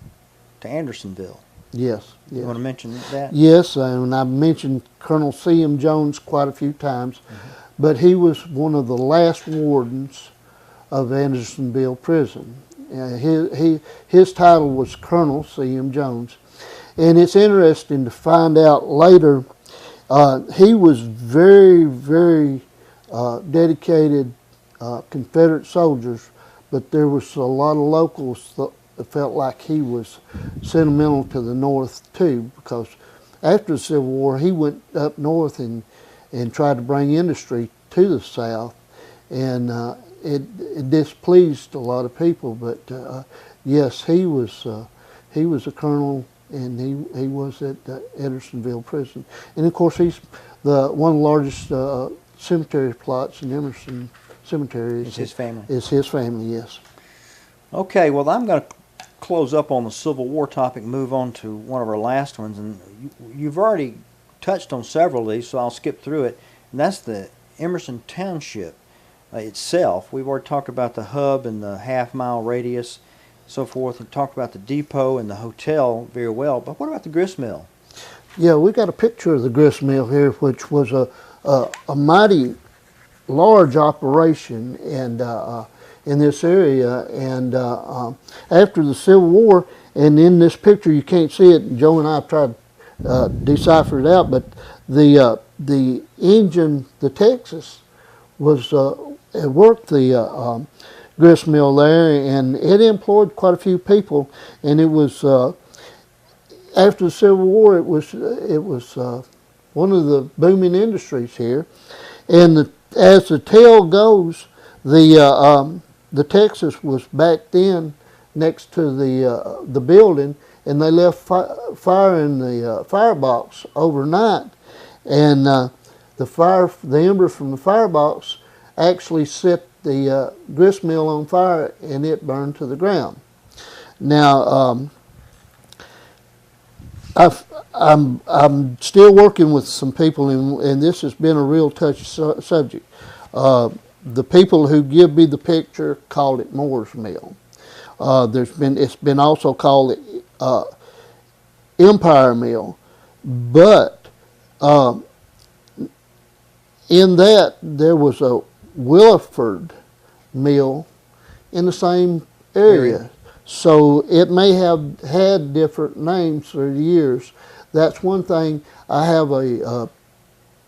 to Andersonville. Yes. You want to mention that? Yes, and I've mentioned Colonel C.M. Jones quite a few times, but he was one of the last wardens of Andersonville Prison. His title was Colonel C.M. Jones, and it's interesting to find out later he was very, very dedicated Confederate soldiers, but there was a lot of locals that felt like he was sentimental to the North too, because after the Civil War he went up north and tried to bring industry to the South, and it displeased a lot of people. But yes, he was a colonel, and he was at Andersonville Prison, and of course he's one of the largest cemetery plots in Emerson Cemetery. It's his family. It's his family, yes. Okay, well, I'm going to close up on the Civil War topic, move on to one of our last ones, and you've already touched on several of these, so I'll skip through it. And that's the Emerson Township itself. We've already talked about the hub and the half-mile radius, so forth, and talked about the depot and the hotel very well. But what about the grist mill? Yeah, we got a picture of the grist mill here, which was a mighty large operation and in this area, and after the Civil War, and in this picture you can't see it, Joe and I tried to decipher it out, but the engine, the Texas, was worked the grist mill there, and it employed quite a few people, and it was after the Civil War it was one of the booming industries here, and as the tale goes, the Texas was back then next to the building, and they left fire in the firebox overnight, and the ember from the firebox actually set the grist mill on fire, and it burned to the ground. Now, I'm still working with some people, and this has been a real touchy subject. The people who give me the picture called it Moore's Mill. It's been also called Empire Mill, but in that there was a Williford Mill in the same area. So it may have had different names through the years. that's one thing. I have a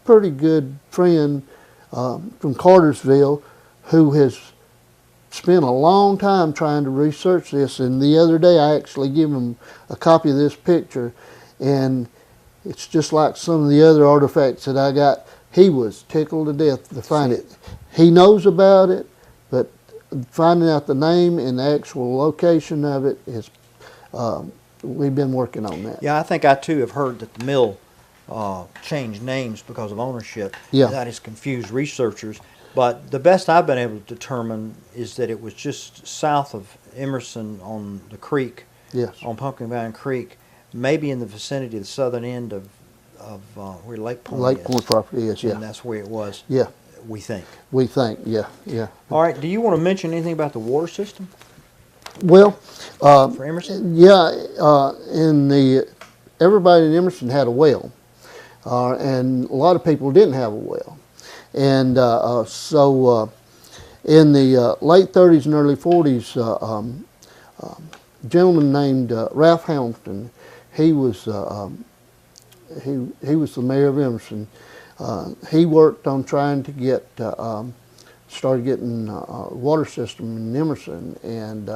pretty good friend from Cartersville who has spent a long time trying to research this, and the other day I actually gave him a copy of this picture, and it's just like some of the other artifacts that I got. He was tickled to death to find it. He knows about it, but finding out the name and the actual location of it is, we've been working on that. Yeah, I think I too have heard that the mill changed names because of ownership. Yeah. That has confused researchers. But the best I've been able to determine is that it was just south of Emerson on the creek, Yes. on Pumpkin Vine Creek, maybe in the vicinity of the southern end of where Lake Point Lake is. Point property is, yeah. And that's where it was, Yeah, we think. we think, yeah, yeah. All right, do you want to mention anything about the water system Well, for Emerson? yeah, everybody in Emerson had a well, and a lot of people didn't have a well. And so in the late 30s and early 40s, a gentleman named Ralph Hamilton, he was he was the mayor of Emerson. He worked on trying to get started getting a water system in Emerson, and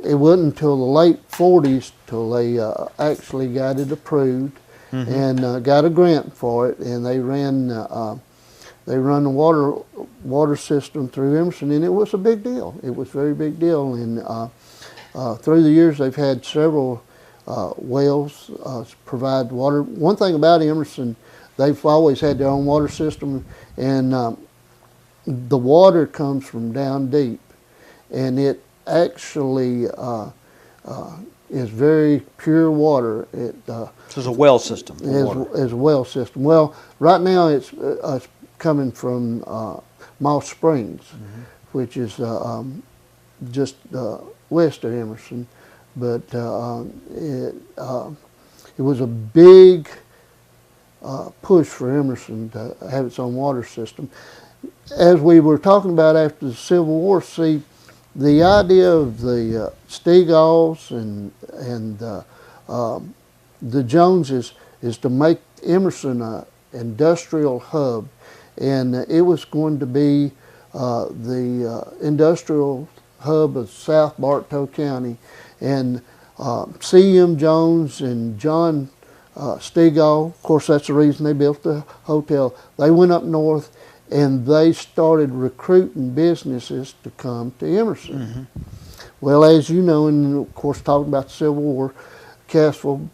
it wasn't until the late 40s till they actually got it approved. Mm-hmm. And got a grant for it, and they run the water system through Emerson, and it was a big deal. It was a very big deal, and through the years they've had several wells provide water. One thing about Emerson, they've always had their own water system, and the water comes from down deep, and it actually is very pure water. So it's a well system for water. Is a well system. Well, right now it's coming from Moss Springs, mm-hmm. which is just west of Emerson. But it was a big push for Emerson to have its own water system. As we were talking about after the Civil War, see, the idea of the Steagalls and the Joneses is to make Emerson an industrial hub, and it was going to be the industrial hub of South Bartow County. And C.M. Jones and John Steagall, of course that's the reason they built the hotel, they went up north and they started recruiting businesses to come to Emerson. Mm-hmm. Well, as you know, and of course talking about the Civil War, Cassville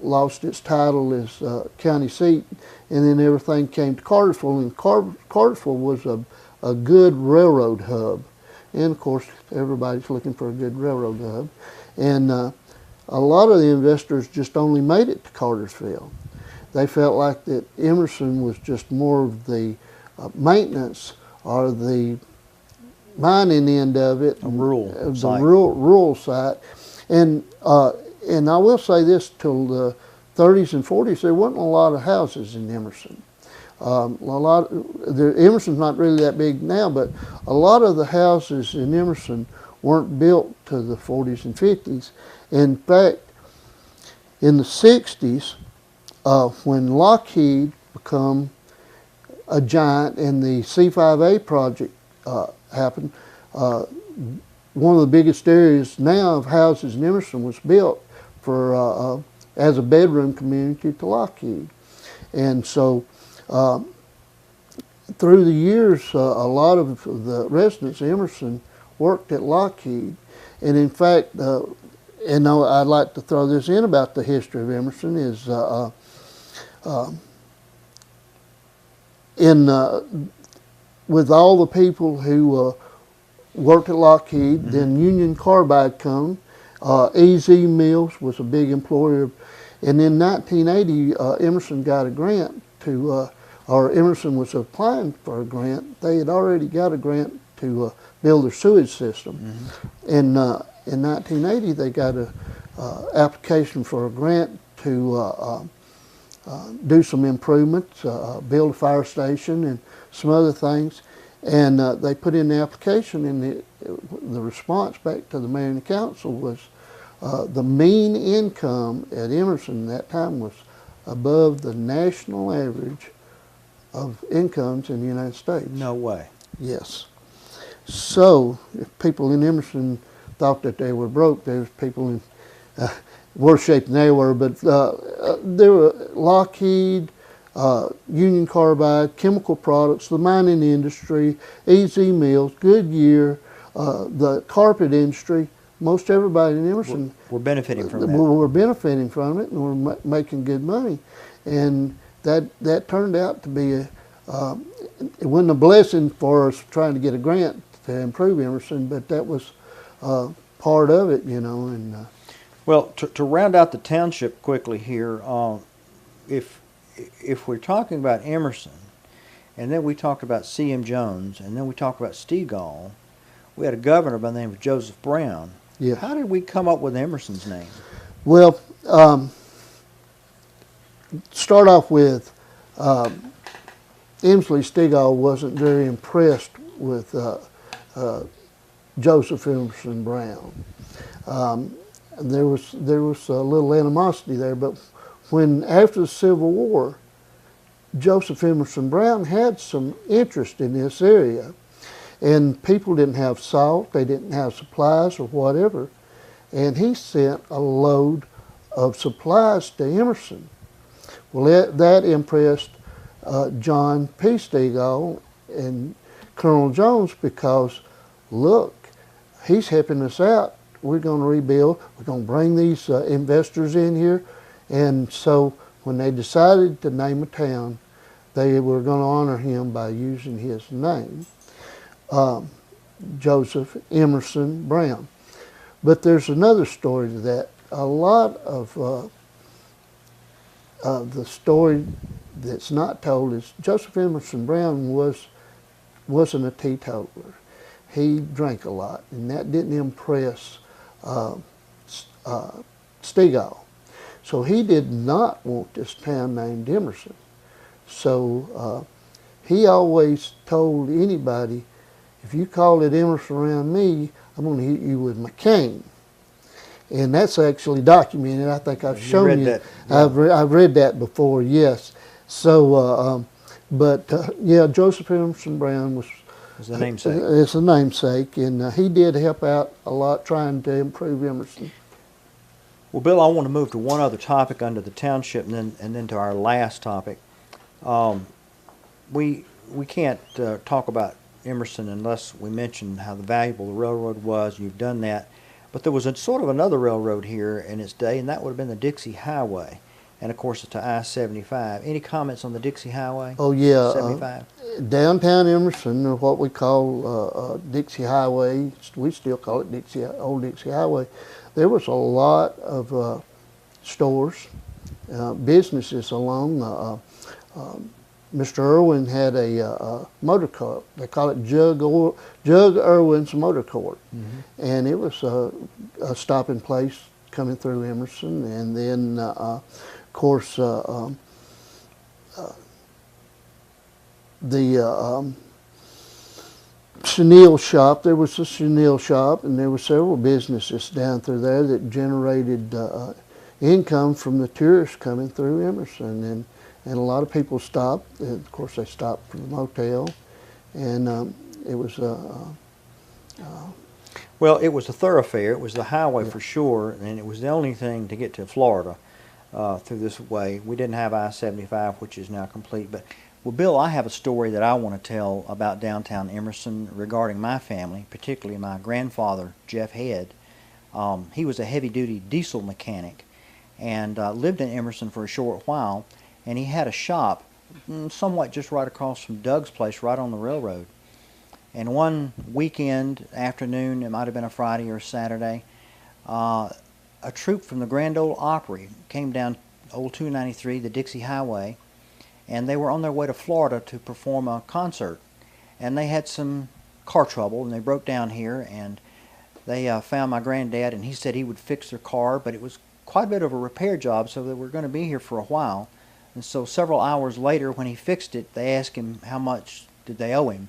lost its title as county seat, and then everything came to Cartersville, and Cartersville was a good railroad hub. And of course, everybody's looking for a good railroad hub. And a lot of the investors just only made it to Cartersville. They felt like that Emerson was just more of the maintenance or the mining end of it. A rural site. Rural site. And I will say this, till the 30s and 40s, there wasn't a lot of houses in Emerson. Emerson's not really that big now, but a lot of the houses in Emerson weren't built to the 40s and 50s. In fact, in the 60s, when Lockheed became a giant and the C5A project happened, one of the biggest areas now of houses in Emerson was built for as a bedroom community to Lockheed. And so through the years, a lot of the residents of Emerson worked at Lockheed. And in fact, and I'd like to throw this in about the history of Emerson, is with all the people who worked at Lockheed, mm-hmm. then Union Carbide come. EZ Mills was a big employer. And in 1980, Emerson got a grant to, or Emerson was applying for a grant. They had already got a grant to build their sewage system. Mm-hmm. And in 1980, they got an application for a grant to do some improvements, build a fire station and some other things. And they put in the application, and the response back to the mayor and the council was, The mean income at Emerson at that time was above the national average of incomes in the United States. No way. Yes. So if people in Emerson thought that they were broke, there's people in worse shape than they were, but there were Lockheed, Union Carbide, chemical products, the mining industry, Easy Mills, Goodyear, the carpet industry. Most everybody in Emerson we're benefiting from that. We're benefiting from it, and we're making good money, and that turned out to be it wasn't a blessing for us trying to get a grant to improve Emerson, but that was part of it, you know. And well, to round out the township quickly here, if we're talking about Emerson, and then we talked about C.M. Jones, and then we talked about Stegall, we had a governor by the name of Joseph Brown. Yeah. How did we come up with Emerson's name? Well, start off with Emsley Stegall wasn't very impressed with Joseph Emerson Brown. There was a little animosity there, but when after the Civil War, Joseph Emerson Brown had some interest in this area, and people didn't have salt, they didn't have supplies or whatever, and he sent a load of supplies to Emerson. Well, that impressed John P. Stegall and Colonel Jones, because look, he's helping us out. We're going to rebuild. We're going to bring these investors in here. And so when they decided to name a town, they were going to honor him by using his name, Joseph Emerson Brown. But there's another story to that. A lot of the story that's not told is Joseph Emerson Brown wasn't a teetotaler. He drank a lot, and that didn't impress Stegall. So he did not want this town named Emerson. So he always told anybody, if you call it Emerson around me, I'm going to hit you with my cane. And that's actually documented. I think I've shown you. That, yeah. I've read that before, yes. So, yeah, Joseph Emerson Brown was the namesake. It's a namesake, and he did help out a lot trying to improve Emerson. Well, Bill, I want to move to one other topic under the township, and then to our last topic. We can't talk about Emerson unless we mention how valuable the railroad was. You've done that, but there was sort of another railroad here in its day, and that would have been the Dixie Highway, and of course it's I-75. Any comments on the Dixie Highway? Oh yeah, 75. Downtown Emerson, or what we call Dixie Highway, we still call it Old Dixie Highway. There was a lot of stores, businesses along. Mr. Irwin had a motor court. They call it Jug Irwin's Motor Court. Mm-hmm. And it was a stopping place coming through Emerson. And then, of course, the chenille shop. There was a chenille shop, and there were several businesses down through there that generated income from the tourists coming through Emerson. And a lot of people stopped. And of course, they stopped for the motel, and it was well, it was a thoroughfare. It was the highway, yeah, for sure, and it was the only thing to get to Florida through this way. We didn't have I-75, which is now complete. But, well, Bill, I have a story that I want to tell about downtown Emerson regarding my family, particularly my grandfather, Jeff Head. He was a heavy-duty diesel mechanic and lived in Emerson for a short while. And he had a shop somewhat just right across from Doug's place, right on the railroad. And one weekend afternoon, it might have been a Friday or a Saturday, a troupe from the Grand Ole Opry came down Old 293, the Dixie Highway, and they were on their way to Florida to perform a concert. And they had some car trouble, and they broke down here, and they found my granddad, and he said he would fix their car, but it was quite a bit of a repair job, so they were going to be here for a while. And so several hours later, when he fixed it, they asked him how much did they owe him.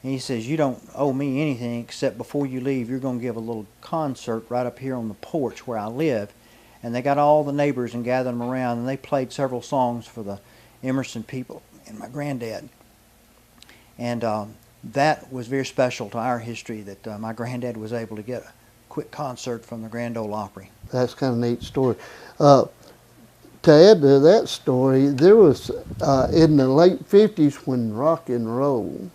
And he says, you don't owe me anything except before you leave, you're going to give a little concert right up here on the porch where I live. And they got all the neighbors and gathered them around, and they played several songs for the Emerson people and my granddad. And that was very special to our history, that my granddad was able to get a quick concert from the Grand Ole Opry. That's kind of a neat story. To add to that story, there was in the late 50s when rock and roll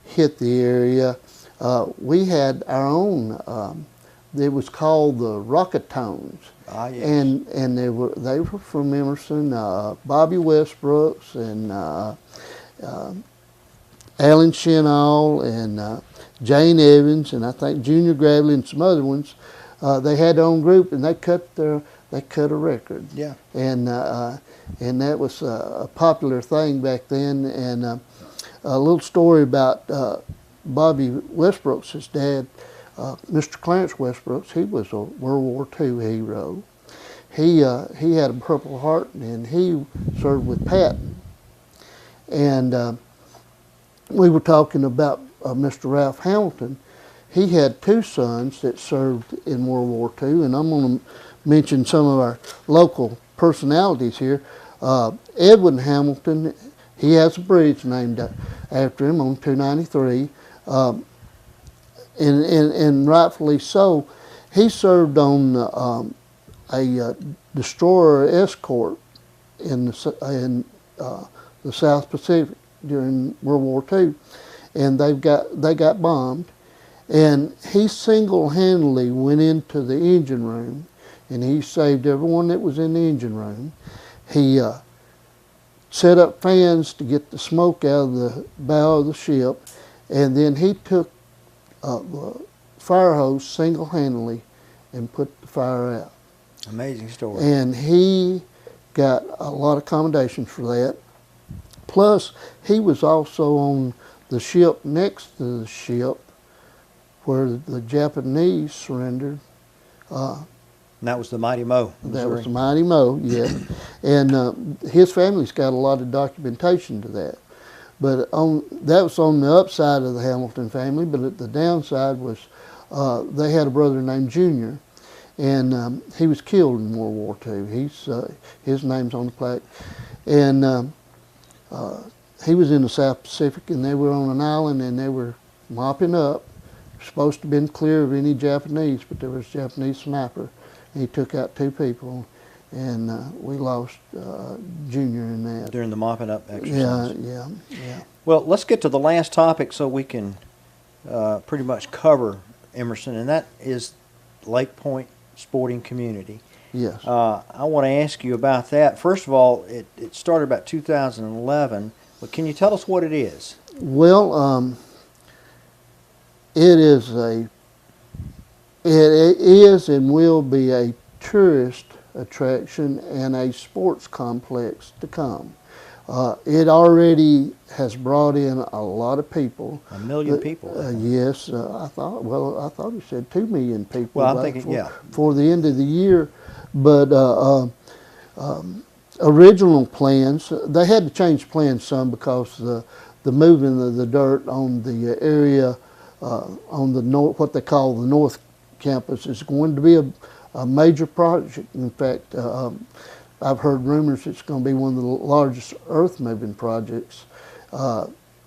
hit the area, we had our own, it was called the Rocketones. Ah, yes. And they were from Emerson, Bobby Westbrooks and Alan Shinall and Jane Evans, and I think Junior Gravely and some other ones. They had their own group, and they cut a record. Yeah. And that was a popular thing back then. And a little story about Bobby Westbrooks, his dad, Mr. Clarence Westbrooks. He was a World War II hero. He had a Purple Heart, and he served with Patton. And we were talking about Mr. Ralph Hamilton. He had two sons that served in World War II, and I'm going to mention some of our local personalities here. Edwin Hamilton, he has a bridge named after him on 293, and rightfully so. He served on a destroyer escort in the South Pacific during World War II, and they got bombed, and he single-handedly went into the engine room, and he saved everyone that was in the engine room. He set up fans to get the smoke out of the bow of the ship, and then he took the fire hose single-handedly and put the fire out. Amazing story. And he got a lot of commendations for that. Plus, he was also on the ship next to the ship where the Japanese surrendered. And that was the Mighty Mo. That was the Mighty Mo, yes. And his family's got a lot of documentation to that. But that was on the upside of the Hamilton family, but the downside was they had a brother named Junior, and he was killed in World War II. His name's on the plaque. And he was in the South Pacific, and they were on an island, and they were mopping up. Supposed to have been clear of any Japanese, but there was a Japanese sniper. He took out two people, and we lost Junior in that. During the mopping up exercise. Yeah. Well, let's get to the last topic so we can pretty much cover Emerson, and that is Lake Point Sporting Community. Yes. I want to ask you about that. First of all, it started about 2011, but can you tell us what it is? Well, it is and will be a tourist attraction and a sports complex to come. It already has brought in a lot of people. 1 million people. Yes, I thought he said 2 million people. Well, I'm thinking, for the end of the year, but original plans, they had to change plans some because the moving of the dirt on the area on the north, what they call the North Campus, is going to be a major project. In fact, I've heard rumors it's going to be one of the largest earth-moving projects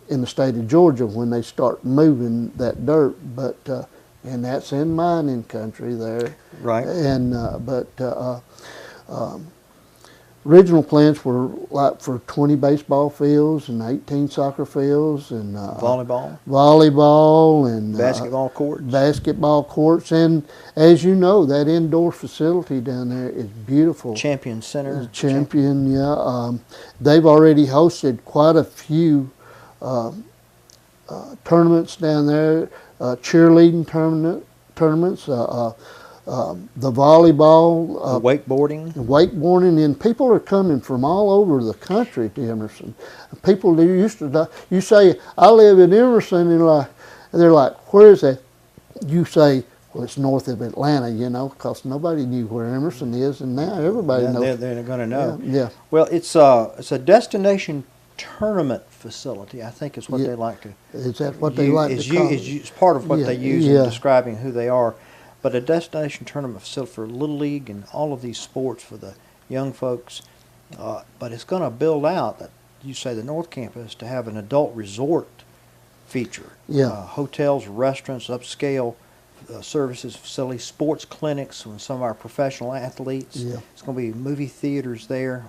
in the state of Georgia when they start moving that dirt. But and that's in mining country there. Right. And original plans were like for 20 baseball fields and 18 soccer fields and volleyball and basketball courts, and as you know, that indoor facility down there is beautiful. Champion Center. Champion, yeah. They've already hosted quite a few tournaments down there, cheerleading tournaments. The volleyball, wakeboarding, and people are coming from all over the country to Emerson. People who used to, you say, I live in Emerson, and they're like, where is that? You say, well, it's north of Atlanta, you know, because nobody knew where Emerson is, and now everybody knows. They're going to know. Yeah. Well, it's a destination tournament facility, I think is what Yeah. they like to. Is that what they like to call it? It's part of what Yeah, they use yeah. in describing who they are. But a destination tournament facility for Little League and all of these sports for the young folks. But it's going to build out, that you say, the North Campus to have an adult resort feature. Yeah. Hotels, restaurants, upscale services, facilities, sports clinics with some of our professional athletes. Yeah. It's going to be movie theaters there.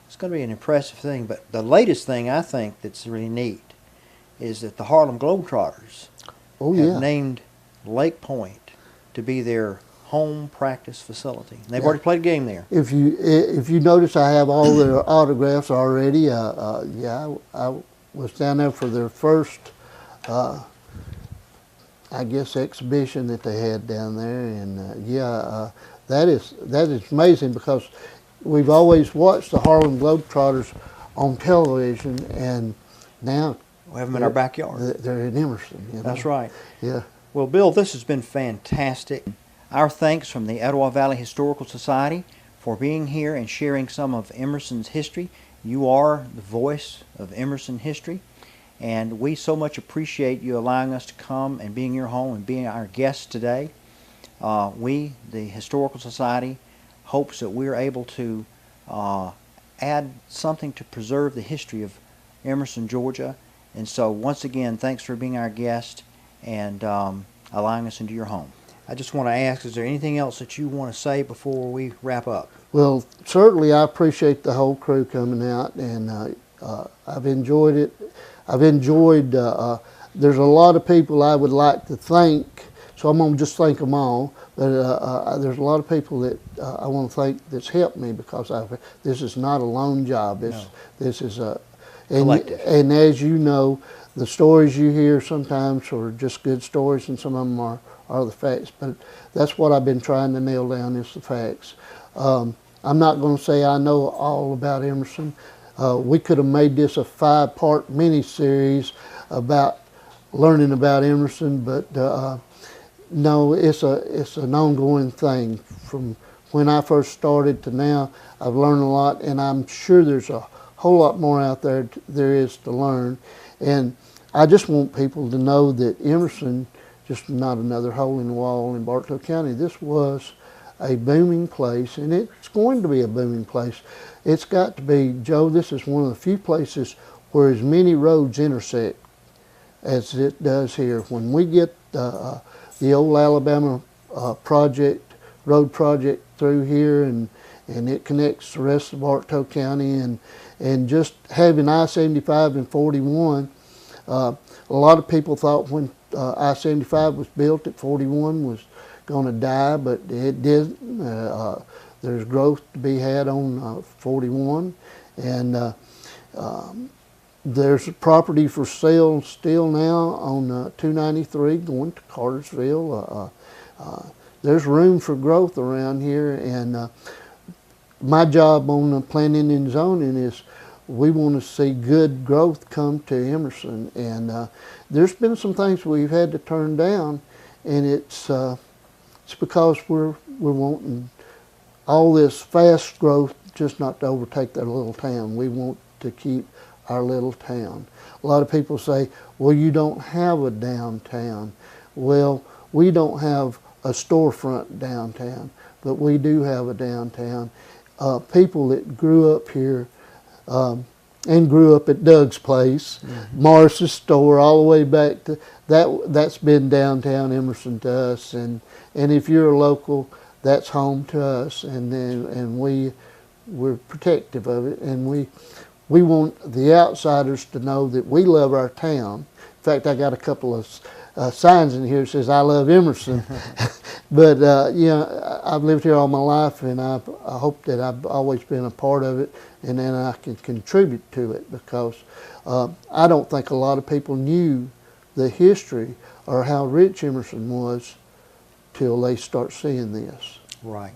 It's going to be an impressive thing. But the latest thing I think that's really neat is that the Harlem Globetrotters have named Lake Point to be their home practice facility. They've already played a game there. If you notice, I have all their autographs already. I was down there for their first, I guess, exhibition that they had down there, and that is amazing because we've always watched the Harlem Globetrotters on television, and now We have them in our backyard. they're in Emerson. You know? That's right. Yeah. Well, Bill, this has been fantastic. Our thanks from the Etowah Valley Historical Society for being here and sharing some of Emerson's history. You are the voice of Emerson history, and we so much appreciate you allowing us to come and being in your home and being our guests today. We, the Historical Society, hopes that we're able to add something to preserve the history of Emerson, Georgia. And so, once again, thanks for being our guest and allowing us into your home. I just want to ask, is there anything else that you want to say before we wrap up? Well, certainly I appreciate the whole crew coming out, and I've enjoyed it. I've enjoyed, there's a lot of people I would like to thank, so I'm going to just thank them all, but there's a lot of people that I want to thank that's helped me because this is not a lone job. This is a collective. And as you know, the stories you hear sometimes are just good stories, and some of them are the facts. But that's what I've been trying to nail down, is the facts. I'm not going to say I know all about Emerson. We could have made this a 5-part mini-series about learning about Emerson, but no, it's an ongoing thing. From when I first started to now, I've learned a lot, and I'm sure there's a whole lot more out there is to learn. And I just want people to know that Emerson, just not another hole in the wall in Bartow County. This was a booming place, and it's going to be a booming place. It's got to be, Joe, this is one of the few places where as many roads intersect as it does here. When we get the old Alabama road project through here, and it connects the rest of Bartow County, and just having I-75 and 41, a lot of people thought when I-75 was built that 41 was going to die, but it didn't. There's growth to be had on 41, and there's property for sale still now on 293 going to Cartersville. There's room for growth around here, and my job on planning and zoning is we want to see good growth come to Emerson, and there's been some things we've had to turn down, and it's because we're wanting all this fast growth just not to overtake their little town. We want to keep our little town. A lot of people say, well, you don't have a downtown. Well, we don't have a storefront downtown, but we do have a downtown. People that grew up here and grew up at Doug's place, Morris's store, all the way back to that's been downtown Emerson to us, and if you're a local, that's home to us, and we're protective of it, and we want the outsiders to know that we love our town. In fact, I got a couple of signs in here that says I love Emerson. But I've lived here all my life, and I hope that I've always been a part of it, and then I can contribute to it, because I don't think a lot of people knew the history or how rich Emerson was till they start seeing this. Right.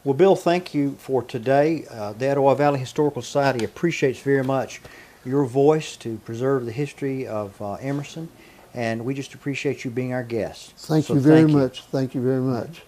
Well, Bill, thank you for today. The Etowah Valley Historical Society appreciates very much your voice to preserve the history of Emerson, and we just appreciate you being our guest. Thank you very much. Thank you very much.